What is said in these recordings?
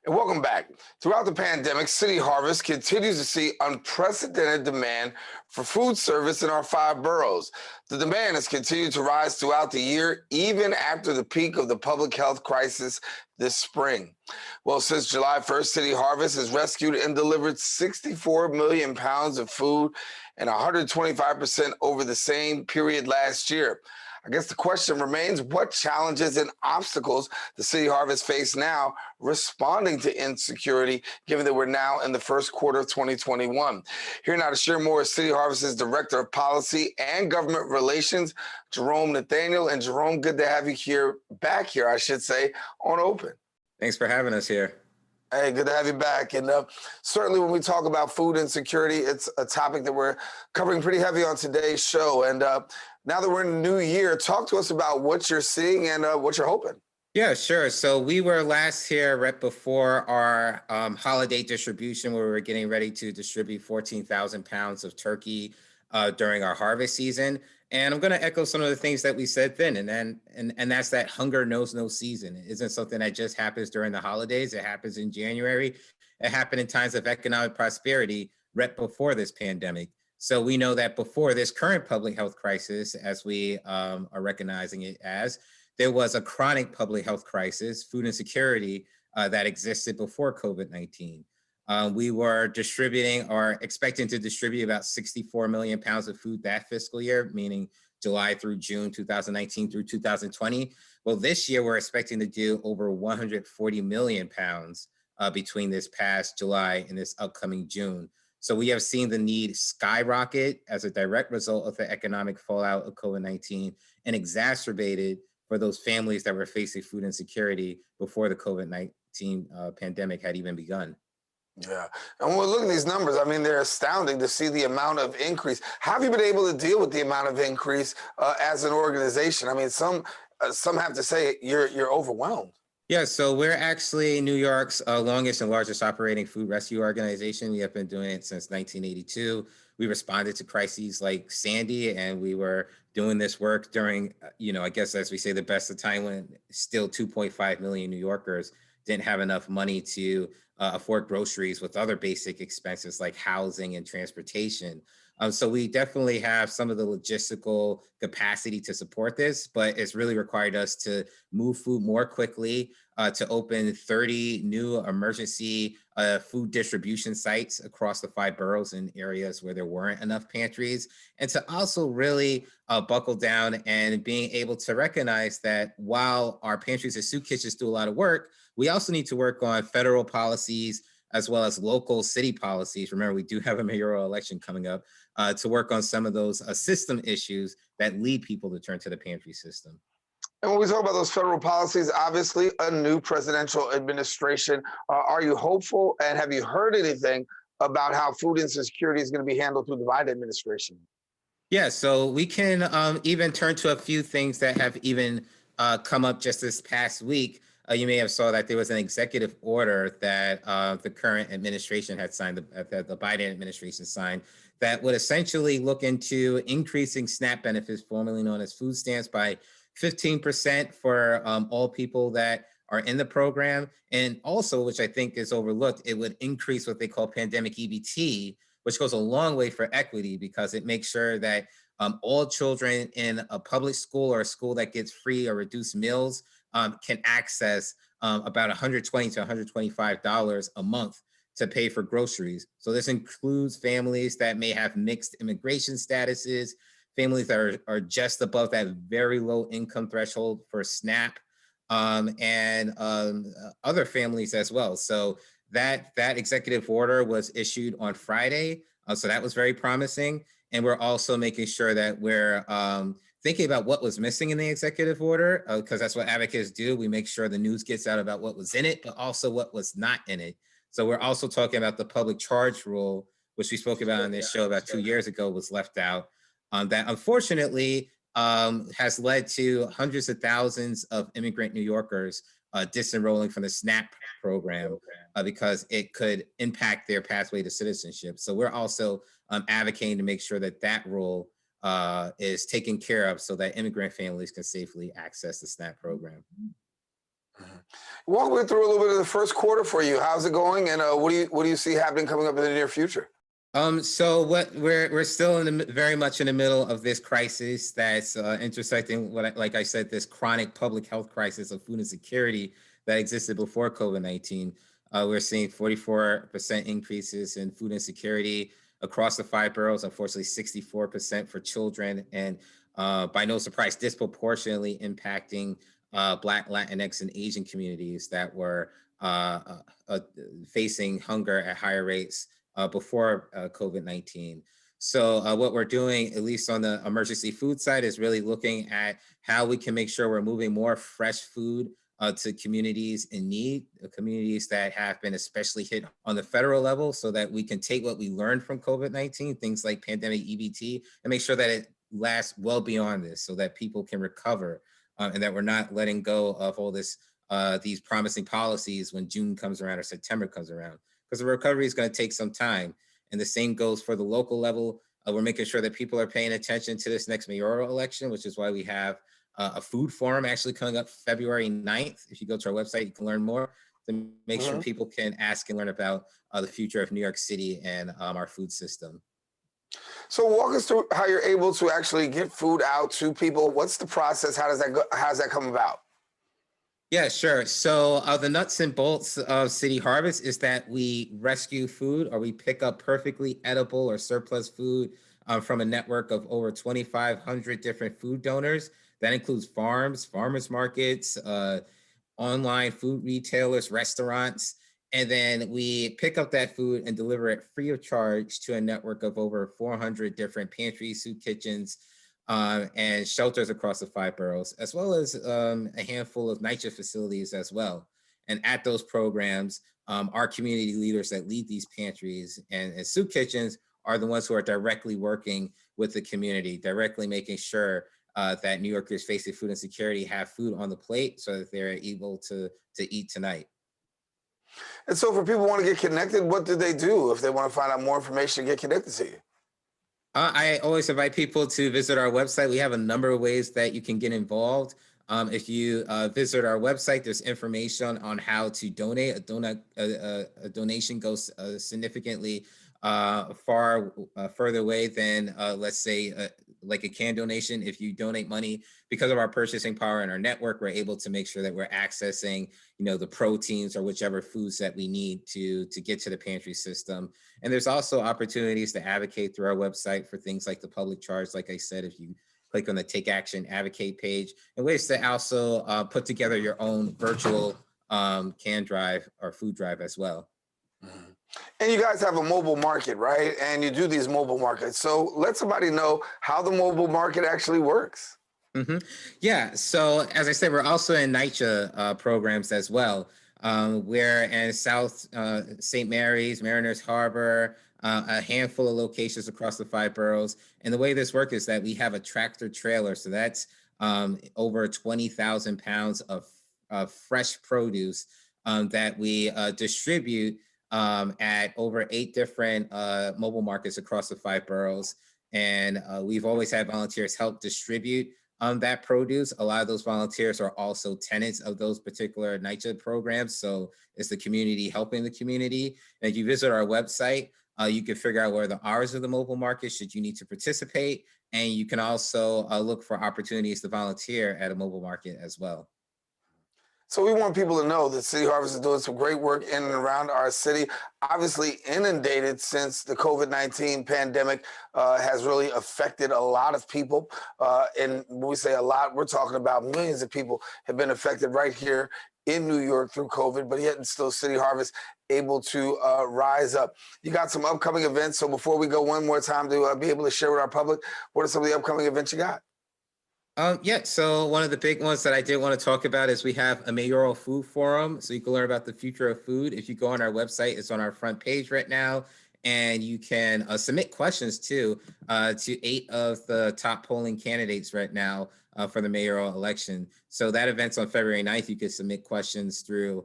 And welcome back. Throughout the pandemic, City Harvest continues to see unprecedented demand for food service in our 5 boroughs. The demand has continued to rise throughout the year, even after the peak of the public health crisis this spring. Well, since July 1st, City Harvest has rescued and delivered 64 million pounds of food and 125% over the same period last year. I guess the question remains, what challenges and obstacles does City Harvest face now responding to insecurity, given that we're now in the first quarter of 2021? Here now to share more is City Harvest's Director of Policy and Government Relations, Jerome Nathaniel. And Jerome, good to have you back here, I should say, on Open. Thanks for having us here. Hey, good to have you back. And certainly when we talk about food insecurity, it's a topic that we're covering pretty heavy on today's show. And now that we're in the new year, talk to us about what you're seeing and what you're hoping. Yeah, sure. So we were last here right before our holiday distribution, where we were getting ready to distribute 14,000 pounds of turkey during our harvest season. And I'm going to echo some of the things that we said then. And that's that hunger knows no season. It isn't something that just happens during the holidays. It happens in January. It happened in times of economic prosperity right before this pandemic. So we know that before this current public health crisis, as we are recognizing it as, there was a chronic public health crisis, food insecurity, that existed before COVID-19. We were distributing or expecting to distribute about 64 million pounds of food that fiscal year, meaning July through June 2019 through 2020. Well, this year we're expecting to do over 140 million pounds between this past July and this upcoming June. So we have seen the need skyrocket as a direct result of the economic fallout of COVID-19 and exacerbated for those families that were facing food insecurity before the COVID-19 pandemic had even begun. Yeah. And when we look at these numbers, I mean, they're astounding to see the amount of increase. How have you been able to deal with the amount of increase as an organization? I mean, some have to say you're overwhelmed. Yeah, so we're actually New York's longest and largest operating food rescue organization. We have been doing it since 1982. We responded to crises like Sandy, and we were doing this work during, I guess, as we say, the best of time when still 2.5 million New Yorkers didn't have enough money to afford groceries with other basic expenses like housing and transportation. So we definitely have some of the logistical capacity to support this, but it's really required us to move food more quickly, to open 30 new emergency food distribution sites across the 5 boroughs in areas where there weren't enough pantries, and to also really buckle down and being able to recognize that while our pantries and soup kitchens do a lot of work, we also need to work on federal policies as well as local city policies. Remember, we do have a mayoral election coming up, to work on some of those system issues that lead people to turn to the pantry system. And when we talk about those federal policies, obviously a new presidential administration, are you hopeful, and have you heard anything about how food insecurity is going to be handled through the Biden administration? Yeah, so we can even turn to a few things that have even come up just this past week. You may have saw that there was an executive order that the current administration had signed, that the Biden administration signed, that would essentially look into increasing SNAP benefits, formerly known as food stamps, by 15% for all people that are in the program. And also, which I think is overlooked, it would increase what they call pandemic EBT, which goes a long way for equity because it makes sure that all children in a public school or a school that gets free or reduced meals can access about $120 to $125 a month to pay for groceries. So this includes families that may have mixed immigration statuses, families that are just above that very low income threshold for SNAP, and other families as well. So that executive order was issued on Friday. So that was very promising. And we're also making sure that we're thinking about what was missing in the executive order, because that's what advocates do. We make sure the news gets out about what was in it, but also what was not in it. So we're also talking about the public charge rule, which we spoke about on this show about 2 years ago, was left out. That unfortunately has led to hundreds of thousands of immigrant New Yorkers disenrolling from the SNAP program because it could impact their pathway to citizenship. So we're also advocating to make sure that that rule is taken care of so that immigrant families can safely access the SNAP program. Mhm. Walk me through a little bit of the first quarter for you. How's it going, and what do you see happening coming up in the near future? So what we're still in the very much in the middle of this crisis that's intersecting like I said, this chronic public health crisis of food insecurity that existed before COVID-19. We're seeing 44% increases in food insecurity across the five boroughs. Unfortunately, 64% for children, and by no surprise, disproportionately impacting Black, Latinx, and Asian communities that were uh, uh, uh, facing hunger at higher rates before COVID-19. So, what we're doing, at least on the emergency food side, is really looking at how we can make sure we're moving more fresh food to communities in need, communities that have been especially hit on the federal level, so that we can take what we learned from COVID-19, things like pandemic EBT, and make sure that it lasts well beyond this, so that people can recover, and that we're not letting go of all these promising policies when June comes around or September comes around, because the recovery is going to take some time. And the same goes for the local level. We're making sure that people are paying attention to this next mayoral election, which is why we have a food forum actually coming up February 9th. If you go to our website, you can learn more to make sure Mhm. people can ask and learn about the future of New York City and our food system. So walk us through how you're able to actually get food out to people. What's the process? How does that go? How does that come about? Yeah, sure. So the nuts and bolts of City Harvest is that we rescue food, or we pick up perfectly edible or surplus food from a network of over 2,500 different food donors. That includes farms, farmers markets, online food retailers, restaurants. And then we pick up that food and deliver it free of charge to a network of over 400 different pantries, soup kitchens, and shelters across the five boroughs, as well as a handful of NYCHA facilities as well. And at those programs, our community leaders that lead these pantries and soup kitchens are the ones who are directly working with the community, directly making sure that New Yorkers facing food insecurity have food on the plate so that they're able to eat tonight. And so, for people who want to get connected, what do they do if they want to find out more information and get connected to you? I always invite people to visit our website. We have a number of ways that you can get involved. If you visit our website, there's information on how to donate. A donation goes significantly far further away than, let's say, like a can donation. If you donate money, because of our purchasing power and our network, we're able to make sure that we're accessing, the proteins or whichever foods that we need to get to the pantry system. And there's also opportunities to advocate through our website for things like the public charge. Like I said, if you click on the Take Action Advocate page, and ways to also put together your own virtual can drive or food drive as well. Mhm. And you guys have a mobile market, right? And you do these mobile markets. So let somebody know how the mobile market actually works. hmm Yeah. So as I said, we're also in NYCHA programs as well. We're in South St. Mary's, Mariners Harbor, a handful of locations across the five boroughs. And the way this works is that we have a tractor trailer. So that's over 20,000 pounds of fresh produce that we distribute at over 8 different mobile markets across the five boroughs. And we've always had volunteers help distribute that produce. A lot of those volunteers are also tenants of those particular NYCHA programs. So it's the community helping the community. And if you visit our website, you can figure out where the hours of the mobile market should you need to participate. And you can also look for opportunities to volunteer at a mobile market as well. So we want people to know that City Harvest is doing some great work in and around our city. Obviously inundated since the COVID-19 pandemic has really affected a lot of people. And when we say a lot, we're talking about millions of people have been affected right here in New York through COVID, but yet and still City Harvest able to rise up. You got some upcoming events. So before we go one more time to be able to share with our public, what are some of the upcoming events you got? Yeah, so one of the big ones that I did want to talk about is we have a mayoral food forum. So you can learn about the future of food. If you go on our website, it's on our front page right now. And you can submit questions too to 8 of the top polling candidates right now for the mayoral election. So that event's on February 9th. You can submit questions through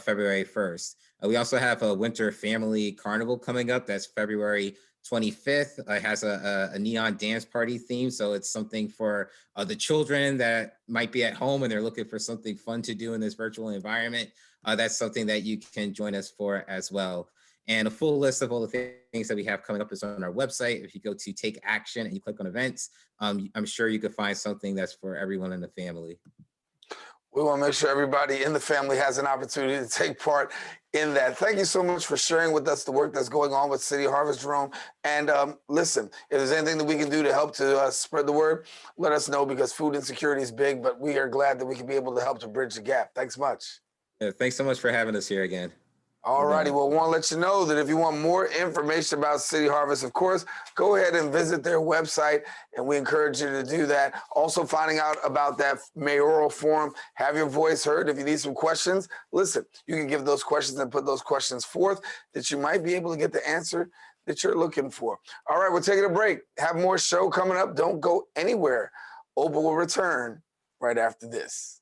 February 1st. We also have a winter family carnival coming up. That's February 25th has a neon dance party theme. So it's something for the children that might be at home and they're looking for something fun to do in this virtual environment. That's something that you can join us for as well. And a full list of all the things that we have coming up is on our website. If you go to Take Action and you click on events, I'm sure you could find something that's for everyone in the family. We want to make sure everybody in the family has an opportunity to take part in that. Thank you so much for sharing with us the work that's going on with City Harvest, Jerome. And listen, if there's anything that we can do to help to spread the word, let us know, because food insecurity is big, but we are glad that we can be able to help to bridge the gap. Thanks much. Yeah, thanks so much for having us here again. All righty. Well, I want to let you know that if you want more information about City Harvest, of course, go ahead and visit their website, and we encourage you to do that. Also, finding out about that mayoral forum, have your voice heard. If you need some questions, listen, you can give those questions and put those questions forth that you might be able to get the answer that you're looking for. All right, we're taking a break. Have more show coming up. Don't go anywhere. Oprah will return right after this.